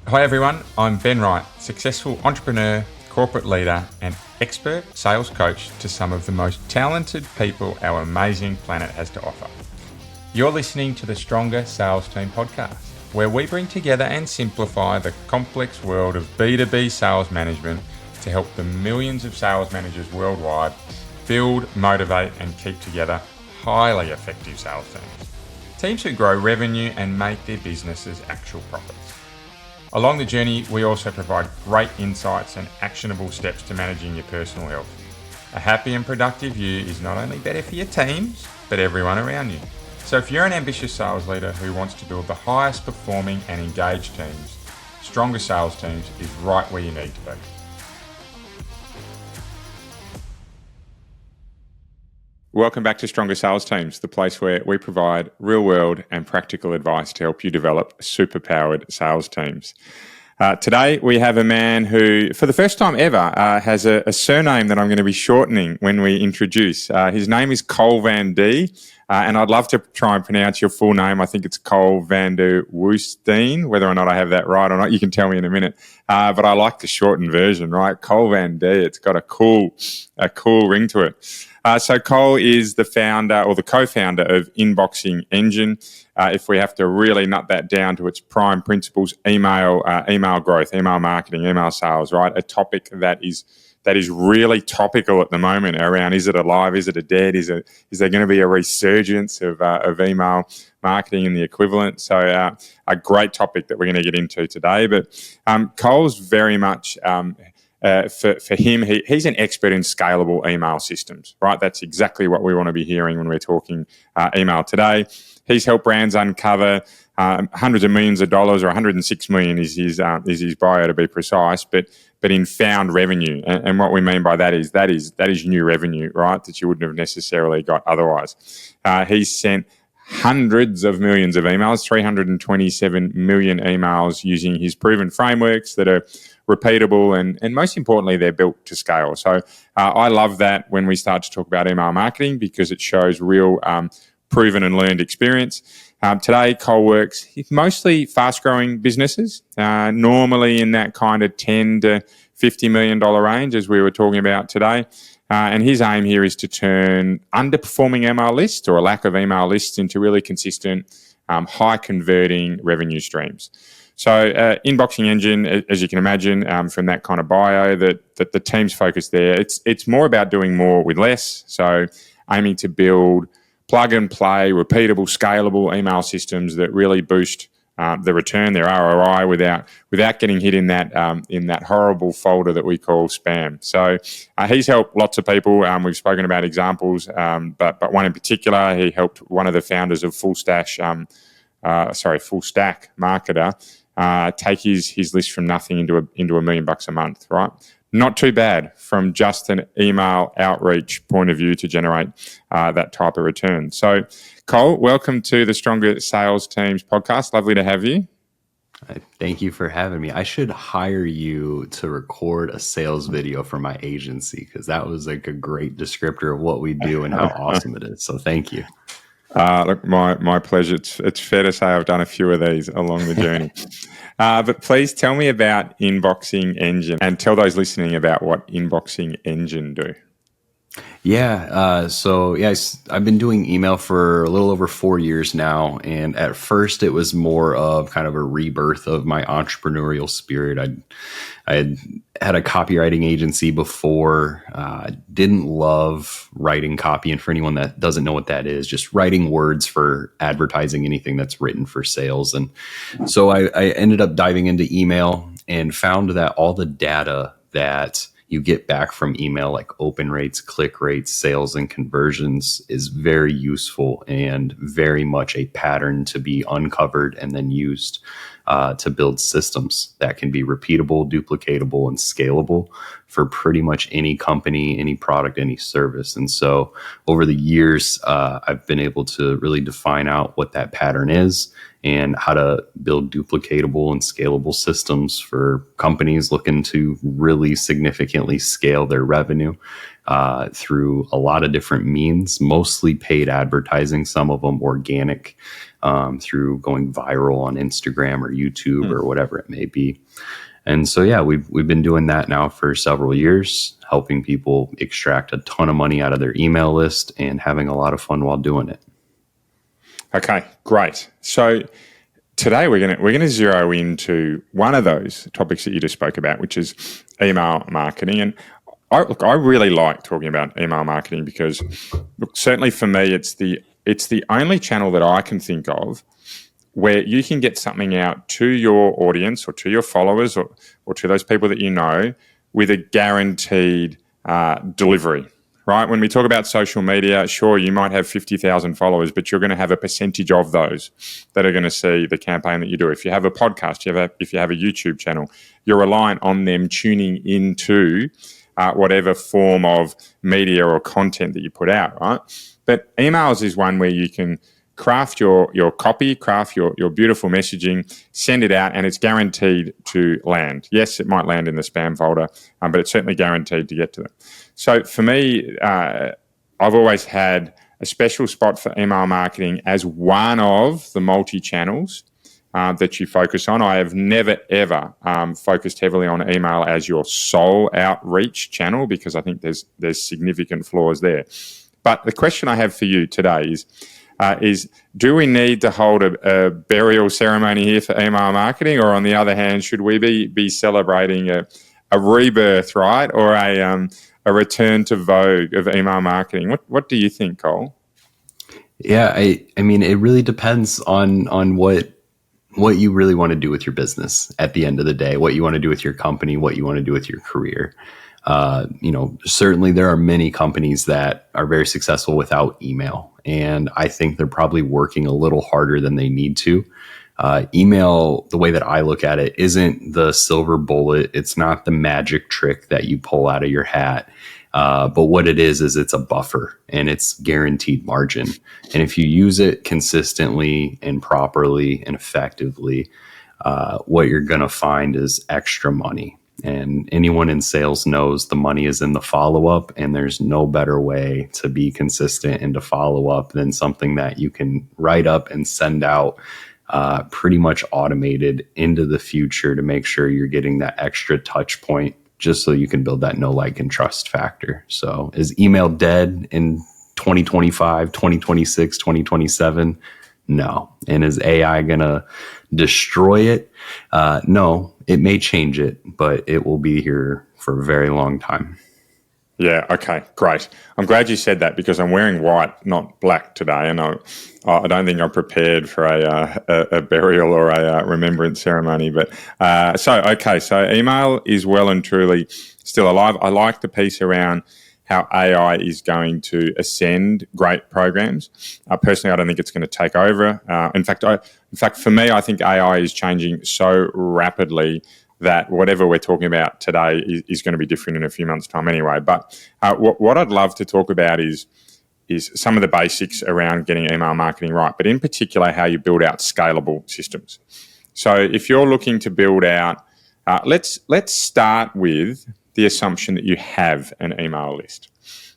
Hi everyone, I'm Ben Wright, successful entrepreneur, corporate leader, and expert sales coach to some of the most talented people our amazing planet has to offer. You're listening to the Stronger Sales Team podcast, where we bring together and simplify the complex world of B2B sales management to help the millions of sales managers worldwide build, motivate, and keep together highly effective sales teams. Teams who grow revenue and make their businesses actual profits. Along the journey, we also provide great insights and actionable steps to managing your personal health. A happy and productive you is not only better for your teams, but everyone around you. So if you're an ambitious sales leader who wants to build the highest performing and engaged teams, Stronger Sales Teams is right where you need to be. Welcome back to Stronger Sales Teams, the place where we provide real-world and practical advice to help you develop superpowered sales teams. Today, we have a man who, for the first time ever, has a surname that I'm going to be shortening when we introduce. His name is VanDee, and I'd love to try and pronounce your full name. I think it's VanDee Woestijn. Whether or not I have that right or not, you can tell me in a minute. But I like the shortened version, right? VanDee. It's got a cool ring to it. So Cole is the founder or the co-founder of Inboxing Engine. If we have to really nut that down to its prime principles, email growth, email marketing, email sales, right? A topic that is really topical at the moment around, is it alive, is it a dead, is there going to be a resurgence of email marketing and the equivalent? So a great topic that we're going to get into today. But Cole's very much... For him, he's an expert in scalable email systems, right? That's exactly what we want to be hearing when we're talking email today. He's helped brands uncover hundreds of millions of dollars, or 106 million is his bio to be precise, but in found revenue. And what we mean by that is new revenue, right? That you wouldn't have necessarily got otherwise. He's sent hundreds of millions of emails, 327 million emails, using his proven frameworks that are repeatable and most importantly, they're built to scale. So I love that when we start to talk about email marketing, because it shows real proven and learned experience. Today, Cole works mostly fast-growing businesses, normally in that kind of $10 to $50 million range, as we were talking about today. And his aim here is to turn underperforming email lists or a lack of email lists into really consistent, high-converting revenue streams. So Inboxing Engine, as you can imagine from that kind of bio, that the team's focus there, it's more about doing more with less. So aiming to build plug and play, repeatable, scalable email systems that really boost the return, their ROI, without getting hit in that horrible folder that we call spam. So he's helped lots of people. We've spoken about examples, but one in particular, he helped one of the founders of Full Stack Marketer. Take his list from nothing into $1 million a month, right? Not too bad from just an email outreach point of view to generate that type of return. So, Cole, welcome to the Stronger Sales Teams podcast. Lovely to have you. Thank you for having me. I should hire you to record a sales video for my agency, because that was like a great descriptor of what we do and how awesome it is. So thank you. Look, my pleasure. It's fair to say I've done a few of these along the journey. But please tell me about Inboxing Engine and tell those listening about what Inboxing Engine do. I've been doing email for a little over 4 years now. And at first it was more of kind of a rebirth of my entrepreneurial spirit. I had a copywriting agency before, didn't love writing copy. And for anyone that doesn't know what that is, just writing words for advertising, anything that's written for sales. And so I ended up diving into email and found that all the data that you get back from email, like open rates, click rates, sales, and conversions, is very useful and very much a pattern to be uncovered and then used to build systems that can be repeatable, duplicatable, and scalable for pretty much any company, any product, any service. And so over the years, I've been able to really define out what that pattern is and how to build duplicatable and scalable systems for companies looking to really significantly scale their revenue through a lot of different means, mostly paid advertising, some of them organic through going viral on Instagram or YouTube or whatever it may be. And so, yeah, we've been doing that now for several years, helping people extract a ton of money out of their email list and having a lot of fun while doing it. Okay, great. So today we're going to zero into one of those topics that you just spoke about, which is email marketing. And I really like talking about email marketing because, look, certainly for me, it's the only channel that I can think of where you can get something out to your audience or to your followers or to those people that you know with a guaranteed delivery, right? When we talk about social media, sure, you might have 50,000 followers, but you're going to have a percentage of those that are going to see the campaign that you do. If you have a podcast, if you have a YouTube channel, you're reliant on them tuning into whatever form of media or content that you put out, right? But emails is one where you can craft your copy, craft your beautiful messaging, send it out, and it's guaranteed to land. Yes, it might land in the spam folder, but it's certainly guaranteed to get to them. So for me, I've always had a special spot for email marketing as one of the multi-channels that you focus on. I have never, ever focused heavily on email as your sole outreach channel because I think there's significant flaws there. But the question I have for you today is do we need to hold a burial ceremony here for email marketing, or on the other hand, should we be celebrating a rebirth, right, or a return to vogue of email marketing? What do you think, Cole? Yeah, I mean, it really depends on what you really want to do with your business at the end of the day, what you want to do with your company, what you want to do with your career. Certainly there are many companies that are very successful without email. And I think they're probably working a little harder than they need to. Email, the way that I look at it, isn't the silver bullet. It's not the magic trick that you pull out of your hat. But what it is it's a buffer and it's guaranteed margin. And if you use it consistently and properly and effectively, what you're going to find is extra money. And anyone in sales knows the money is in the follow-up, and there's no better way to be consistent and to follow up than something that you can write up and send out pretty much automated into the future to make sure you're getting that extra touch point just so you can build that know, like, and trust factor. So is email dead in 2025, 2026, 2027? No. And is AI going to destroy it? No, it may change it, but it will be here for a very long time. Yeah, okay, great. I'm glad you said that because I'm wearing white, not black today, and I don't think I'm prepared for a burial or a remembrance ceremony. But so email is well and truly still alive. I like the piece around how AI is going to ascend great programs. Personally, I don't think it's going to take over. In fact, for me, I think AI is changing so rapidly that whatever we're talking about today is going to be different in a few months' time anyway. But what I'd love to talk about is some of the basics around getting email marketing right, but in particular, how you build out scalable systems. So if you're looking to build out, let's start with the assumption that you have an email list.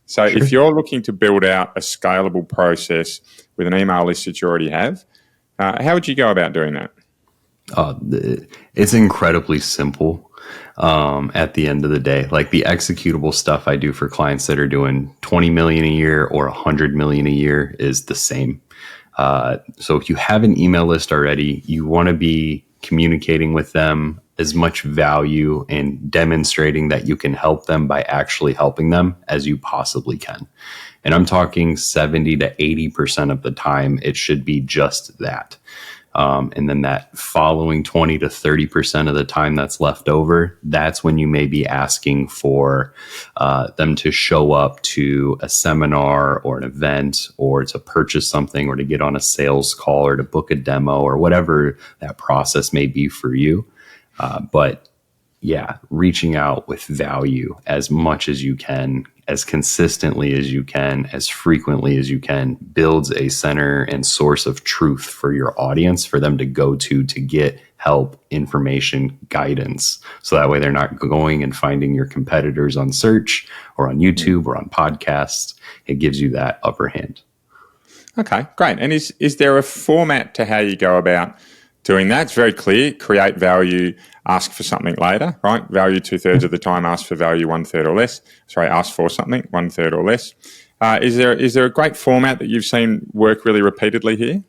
So If you're looking to build out a scalable process with an email list that you already have, how would you go about doing that? It's incredibly simple at the end of the day. Like the executable stuff I do for clients that are doing 20 million a year or 100 million a year is the same. So if you have an email list already, you want to be communicating with them as much value and demonstrating that you can help them by actually helping them as you possibly can. And I'm talking 70 to 80% of the time, it should be just that. And then that following 20 to 30% of the time that's left over, that's when you may be asking for them to show up to a seminar or an event or to purchase something or to get on a sales call or to book a demo or whatever that process may be for you. But yeah, reaching out with value as much as you can, as consistently as you can, as frequently as you can, builds a center and source of truth for your audience, for them to go to get help, information, guidance. So that way they're not going and finding your competitors on search or on YouTube or on podcasts. It gives you that upper hand. Okay, great. And is there a format to how you go about doing that? It's very clear. Create value, ask for something later, right? Value 2/3 of the time, ask for value 1/3 or less. Sorry, ask for something 1/3 or less. Is there a great format that you've seen work really repeatedly here?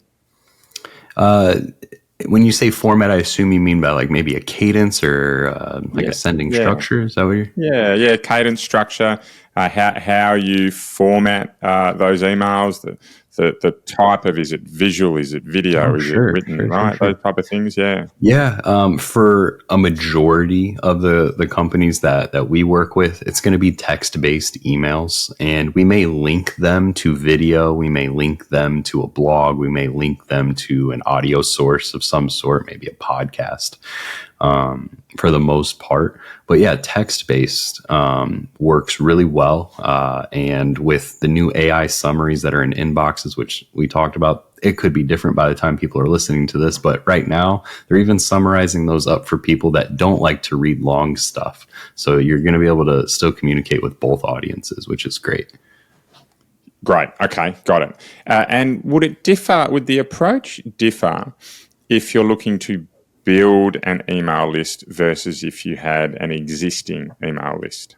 When you say format, I assume you mean by like maybe a cadence or ascending structure. Is that what you're? Yeah. Cadence, structure, how you format those emails, the type of, is it visual, is it video, is it written, right? Those type of things. Yeah. Yeah. For a majority of the companies that we work with, it's going to be text-based emails, and we may link them to video. We may link them to a blog. We may link them to an audio source of some sort, maybe a podcast. For the most part. But yeah, text-based works really well. And with the new AI summaries that are in inboxes, which we talked about, it could be different by the time people are listening to this. But right now, they're even summarizing those up for people that don't like to read long stuff. So you're going to be able to still communicate with both audiences, which is great. Great. Okay, got it. And would the approach differ if you're looking to build an email list versus if you had an existing email list?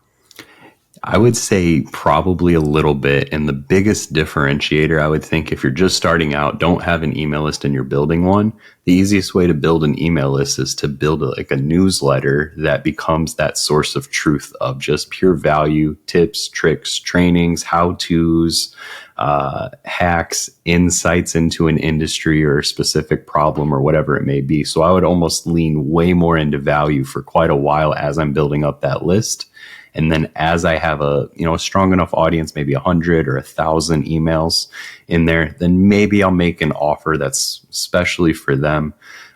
I would say probably a little bit. And the biggest differentiator, I would think, if you're just starting out, don't have an email list and you're building one, the easiest way to build an email list is to build a newsletter that becomes that source of truth of just pure value, tips, tricks, trainings, how-tos, hacks, insights into an industry or a specific problem or whatever it may be. So I would almost lean way more into value for quite a while as I'm building up that list. And then as I have a strong enough audience, maybe 100 or 1,000 emails in there, then maybe I'll make an offer that's specially for them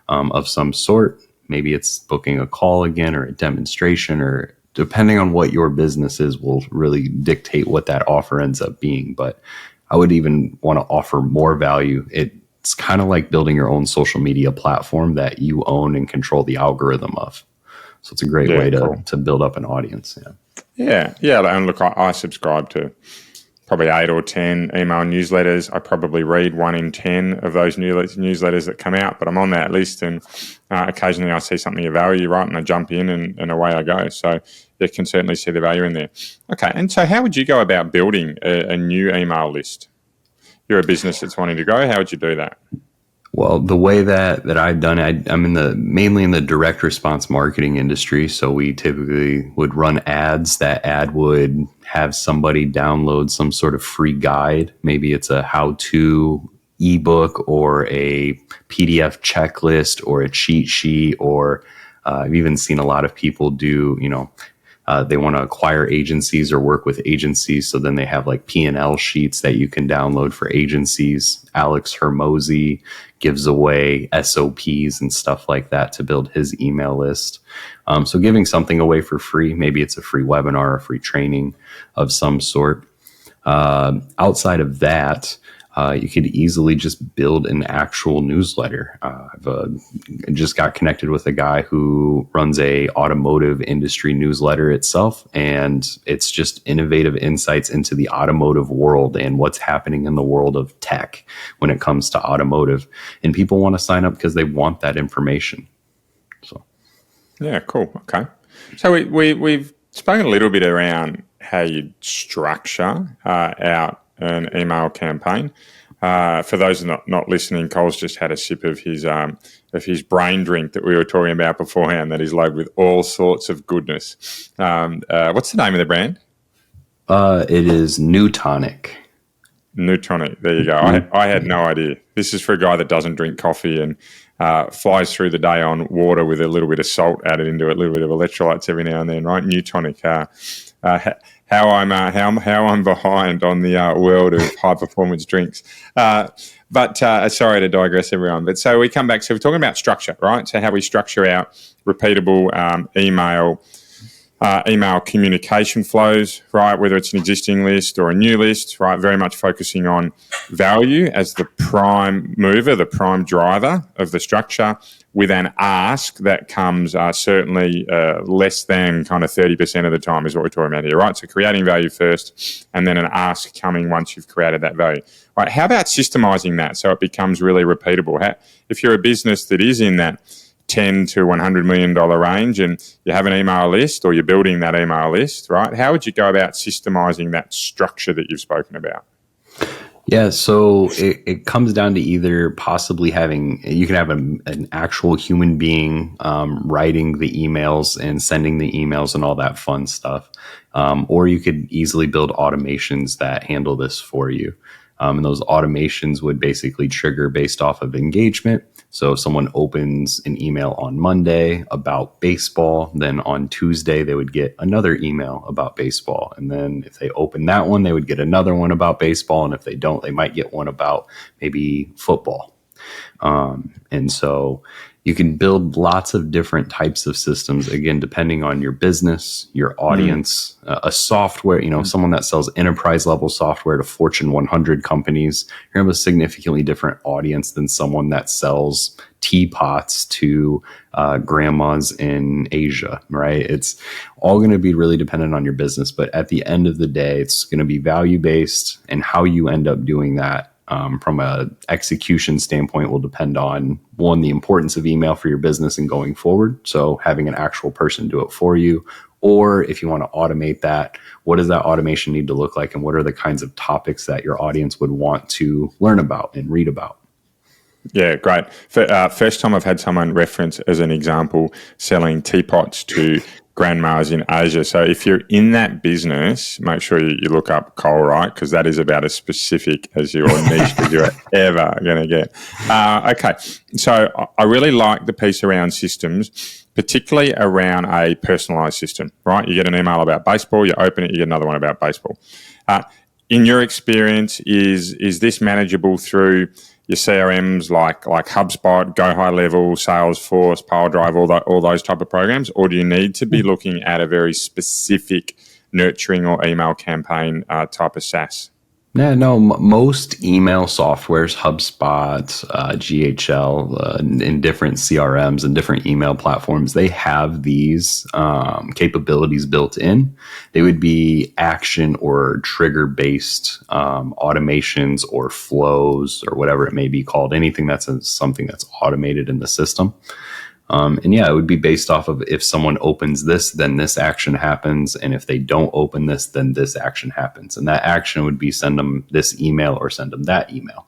of some sort. Maybe it's booking a call again or a demonstration, or depending on what your business is will really dictate what that offer ends up being. But I would even want to offer more value. It's kind of like building your own social media platform that you own and control the algorithm of. So it's a great way to build up an audience. Yeah. And look, I subscribe to probably 8 or 10 email newsletters. I probably read 1 in 10 of those newsletters that come out, but I'm on that list, and occasionally I see something of value, right, and I jump in and away I go. So you can certainly see the value in there. Okay, and so how would you go about building a new email list? You're a business that's wanting to grow. How would you do that? Well, the way that I've done it, I'm mainly in the direct response marketing industry. So we typically would run ads. That ad would have somebody download some sort of free guide. Maybe it's a how-to ebook or a PDF checklist or a cheat sheet, or I've even seen a lot of people do, they want to acquire agencies or work with agencies. So then they have like P&L sheets that you can download for agencies. Alex Hermosi gives away SOPs and stuff like that to build his email list. So giving something away for free, maybe it's a free webinar, a free training of some sort. Outside of that, you could easily just build an actual newsletter. I've just got connected with a guy who runs a automotive industry newsletter itself, and it's just innovative insights into the automotive world and what's happening in the world of tech when it comes to automotive. And people want to sign up because they want that information. So, yeah, cool. Okay, so we've spoken a little bit around how you structure out an email campaign. For those not listening, Cole's just had a sip of his brain drink that we were talking about beforehand, that is loaded with all sorts of goodness. What's the name of the brand? It is New Tonic. New Tonic. There you go. I had no idea. This is for a guy that doesn't drink coffee and flies through the day on water with a little bit of salt added into it, a little bit of electrolytes every now and then, right? New Tonic. How I'm behind on the world of high performance drinks. But sorry to digress, everyone. But so we come back. So we're talking about structure, right? So how we structure our repeatable email email communication flows, right? Whether it's an existing list or a new list, right? Very much focusing on value as the prime mover, the prime driver of the structure, with an ask that comes certainly less than kind of 30% of the time is what we're talking about here, right? So creating value first and then an ask coming once you've created that value. Right? How about systemizing that so it becomes really repeatable? If you're a business that is in that $10 to $100 million range and you have an email list or you're building that email list, right? How would you go about systemizing that structure that you've spoken about? Yeah, so it comes down to either possibly having, you can have an actual human being writing the emails and sending the emails and all that fun stuff. Or you could easily build automations that handle this for you. And those automations would basically trigger based off of engagement. So if someone opens an email on Monday about baseball, then on Tuesday, they would get another email about baseball. And then if they open that one, they would get another one about baseball. And if they don't, they might get one about maybe football. And so you can build lots of different types of systems, again, depending on your business, your audience, a software, someone that sells enterprise level software to Fortune 100 companies, you're going to have a significantly different audience than someone that sells teapots to grandmas in Asia, right? It's all going to be really dependent on your business. But at the end of the day, it's going to be value based, and how you end up doing that from a execution standpoint will depend on, one, the importance of email for your business and going forward. So having an actual person do it for you, or if you want to automate that, what does that automation need to look like? And what are the kinds of topics that your audience would want to learn about and read about? Yeah, great. First time I've had someone reference as an example selling teapots to grandmas in Asia. So if you're in that business, make sure you look up Cole, right? Because that is about as specific as your niche as you're ever going to get. Okay, so I really like the piece around systems, particularly around a personalized system, right? You get an email about baseball, you open it, you get another one about baseball. In your experience, is this manageable through your CRMs like HubSpot, Go High Level, Salesforce, PowerDrive, all those type of programs? Or do you need to be looking at a very specific nurturing or email campaign type of SaaS? Yeah, no, most email softwares, HubSpot, GHL, in different CRMs and different email platforms, they have these capabilities built in. They would be action or trigger-based automations or flows or whatever it may be called, anything that's something that's automated in the system. And yeah, it would be based off of, if someone opens this, then this action happens. And if they don't open this, then this action happens. And that action would be send them this email or send them that email.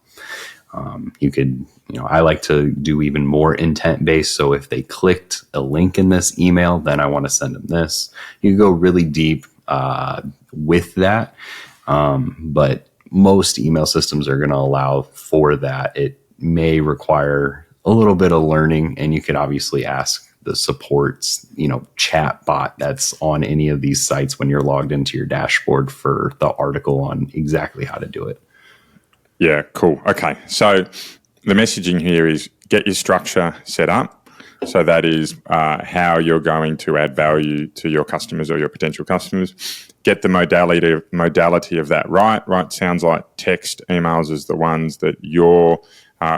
You could, I like to do even more intent based. So if they clicked a link in this email, then I want to send them this. You go really deep with that. But most email systems are going to allow for that. It may require a little bit of learning, and you could obviously ask the supports, chat bot that's on any of these sites when you're logged into your dashboard for the article on exactly how to do it. Yeah, cool. Okay. So the messaging here is get your structure set up. So that is how you're going to add value to your customers or your potential customers. Get the modality of that right. Sounds like text emails is the ones that you're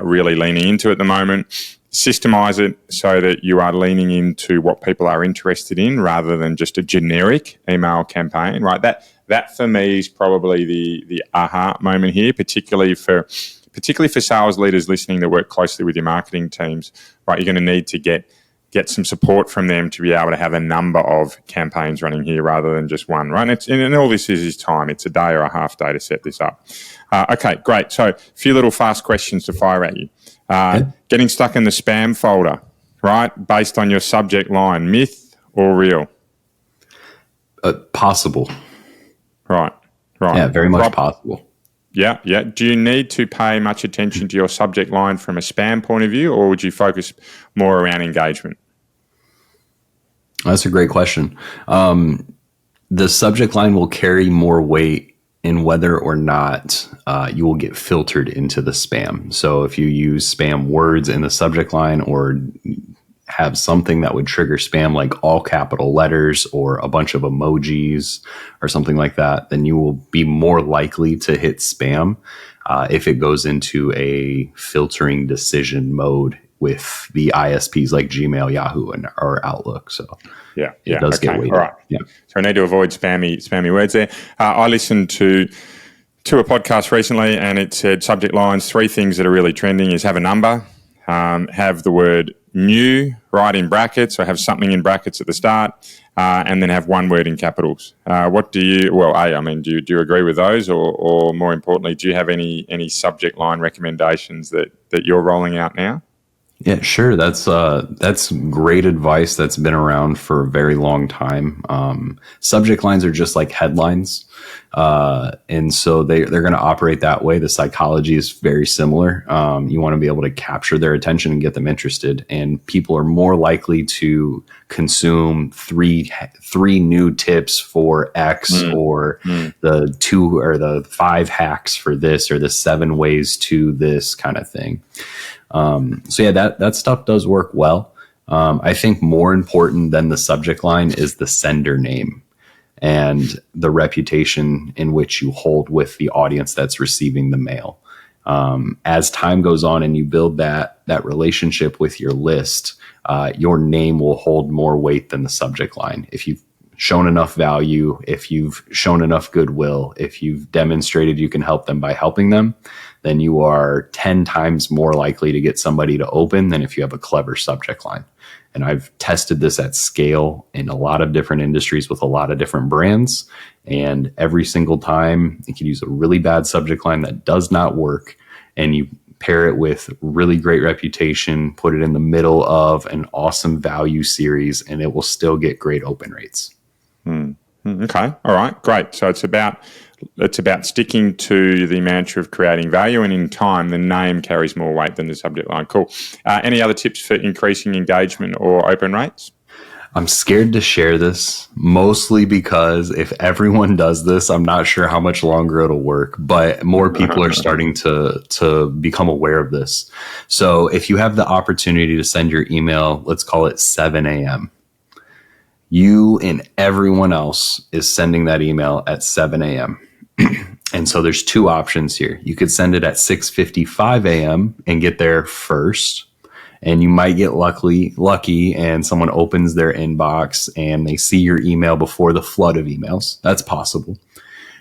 really leaning into at the moment. Systemize it so that you are leaning into what people are interested in rather than just a generic email campaign, right? That for me is probably the aha moment here, particularly for sales leaders listening that work closely with your marketing teams, right? You're going to need to get some support from them to be able to have a number of campaigns running here rather than just one, right? And all this is time. It's a day or a half day to set this up. Okay, great. So a few little fast questions to fire at you. Getting stuck in the spam folder, right? Based on your subject line, myth or real? Possible. Right. Yeah, very much possible. Yeah. Do you need to pay much attention to your subject line from a spam point of view, or would you focus more around engagement? That's a great question. The subject line will carry more weight in whether or not you will get filtered into the spam. So if you use spam words in the subject line or have something that would trigger spam, like all capital letters or a bunch of emojis or something like that, then you will be more likely to hit spam if it goes into a filtering decision mode with the ISPs like Gmail, Yahoo, or Outlook. So it does get weighted. All right. Yeah. So I need to avoid spammy words there. I listened to a podcast recently, and it said subject lines, 3 things that are really trending is have a number, have the word new right in brackets, or have something in brackets at the start, and then have one word in capitals. Do you agree with those, or more importantly, do you have any subject line recommendations that you're rolling out now? Yeah, sure. That's great advice that's been around for a very long time. Subject lines are just like headlines. And so they're going to operate that way. The psychology is very similar. You want to be able to capture their attention and get them interested. And people are more likely to consume three new tips for X or the 2 or the 5 hacks for this or the 7 ways to this kind of thing. That stuff does work well. I think more important than the subject line is the sender name and the reputation in which you hold with the audience that's receiving the mail. As time goes on and you build that relationship with your list, your name will hold more weight than the subject line. If you've shown enough value, if you've shown enough goodwill, if you've demonstrated you can help them by helping them, then you are 10 times more likely to get somebody to open than if you have a clever subject line. And I've tested this at scale in a lot of different industries with a lot of different brands. And every single time you can use a really bad subject line that does not work, and you pair it with really great reputation, put it in the middle of an awesome value series, and it will still get great open rates. Okay. All right. Great. So it's about sticking to the mantra of creating value, and in time, the name carries more weight than the subject line. Cool. Any other tips for increasing engagement or open rates? I'm scared to share this, mostly because if everyone does this, I'm not sure how much longer it'll work, but more people are starting to become aware of this. So if you have the opportunity to send your email, let's call it 7 a.m., you and everyone else is sending that email at 7 a.m. And so there's 2 options here. You could send it at 6:55 a.m. and get there first. And you might get lucky and someone opens their inbox and they see your email before the flood of emails. That's possible.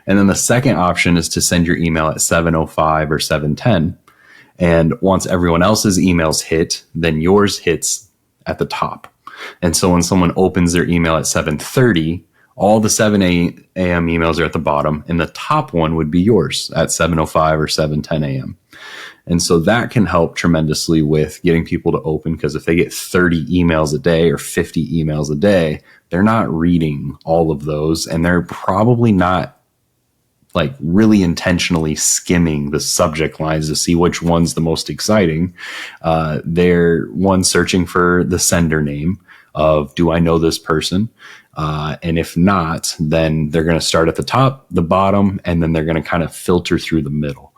And then the second option is to send your email at 7:05 or 7:10. And once everyone else's emails hit, then yours hits at the top. And so when someone opens their email at 7:30, all the 7 a.m. emails are at the bottom, and the top one would be yours at 7:05 or 7:10 a.m. And so that can help tremendously with getting people to open, because if they get 30 emails a day or 50 emails a day, they're not reading all of those, and they're probably not like really intentionally skimming the subject lines to see which one's the most exciting. They're searching for the sender name of, do I know this person? And if not, then they're going to start at the top, the bottom, and then they're going to kind of filter through the middle,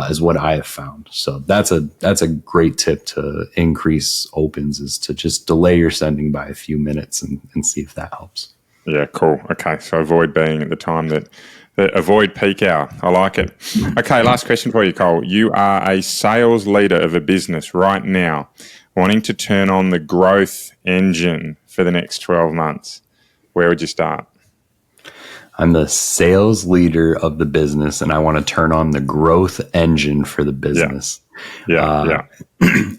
is what I have found. So that's a great tip to increase opens, is to just delay your sending by a few minutes and see if that helps. Yeah, cool. Okay, so avoid being at the time that avoid peak hour. I like it. Okay, last question for you, Cole. You are a sales leader of a business right now, wanting to turn on the growth engine for the next 12 months. Where would you start? I'm the sales leader of the business, and I want to turn on the growth engine for the business. Yeah.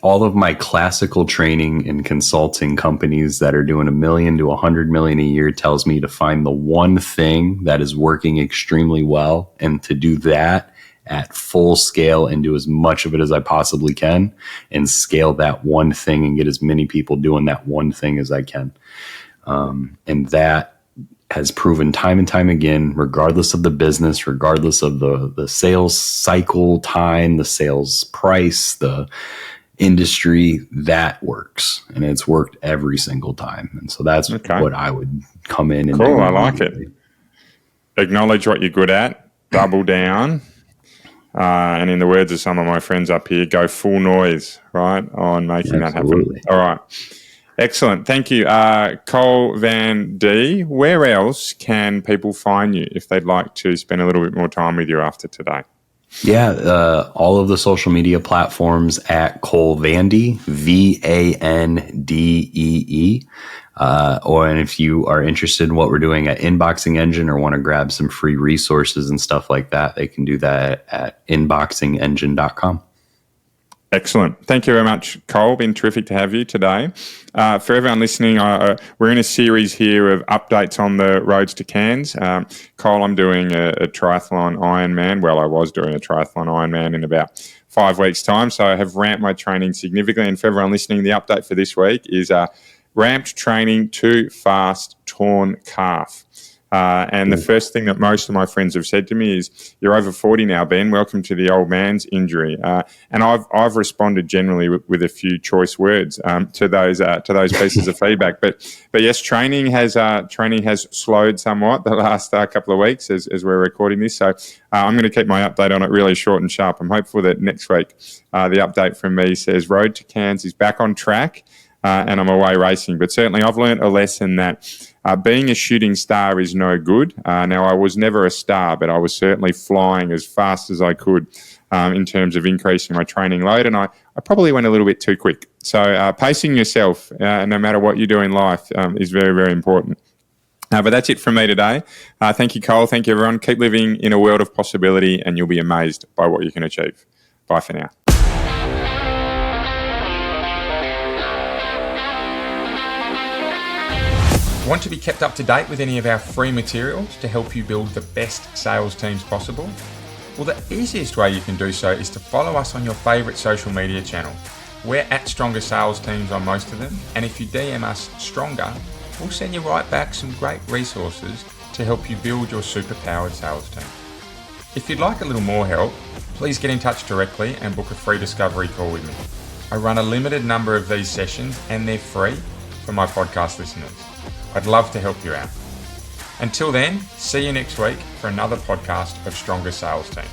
All of my classical training in consulting companies that are doing $1 million to $100 million a year tells me to find the one thing that is working extremely well, and to do that at full scale and do as much of it as I possibly can, and scale that one thing and get as many people doing that one thing as I can. And that has proven time and time again, regardless of the business, regardless of the sales cycle time, the sales price, the industry, that works. And it's worked every single time. And so that's what I would come in and do. Cool, I like it. Acknowledge what you're good at, double down. And in the words of some of my friends up here, go full noise, right, on making that happen. All right. Excellent. Thank you. Cole VanDee, where else can people find you if they'd like to spend a little bit more time with you after today? Yeah, all of the social media platforms at Cole VanDee, VanDee. And if you are interested in what we're doing at Inboxing Engine or want to grab some free resources and stuff like that, they can do that at inboxingengine.com. Excellent. Thank you very much, Cole. Been terrific to have you today. For everyone listening, we're in a series here of updates on the roads to Cairns. Cole, I'm doing a triathlon Ironman. Well, I was doing a triathlon Ironman in about 5 weeks' time, so I have ramped my training significantly. And for everyone listening, the update for this week is ramped training too fast, torn calf. And the first thing that most of my friends have said to me is, "You're over 40 now, Ben. Welcome to the old man's injury." And I've responded generally with a few choice words to those pieces of feedback. But yes, training has slowed somewhat the last couple of weeks as we're recording this. So I'm going to keep my update on it really short and sharp. I'm hopeful that next week the update from me says Road to Cairns is back on track. And I'm away racing. But certainly I've learned a lesson that being a shooting star is no good. Now, I was never a star, but I was certainly flying as fast as I could in terms of increasing my training load. And I probably went a little bit too quick. So pacing yourself, no matter what you do in life, is very, very important. But that's it from me today. Thank you, Cole. Thank you, everyone. Keep living in a world of possibility and you'll be amazed by what you can achieve. Bye for now. Want to be kept up to date with any of our free materials to help you build the best sales teams possible? Well, the easiest way you can do so is to follow us on your favourite social media channel. We're at Stronger Sales Teams on most of them, and if you DM us Stronger, we'll send you right back some great resources to help you build your superpowered sales team. If you'd like a little more help, please get in touch directly and book a free discovery call with me. I run a limited number of these sessions and they're free for my podcast listeners. I'd love to help you out. Until then, see you next week for another podcast of Stronger Sales Teams.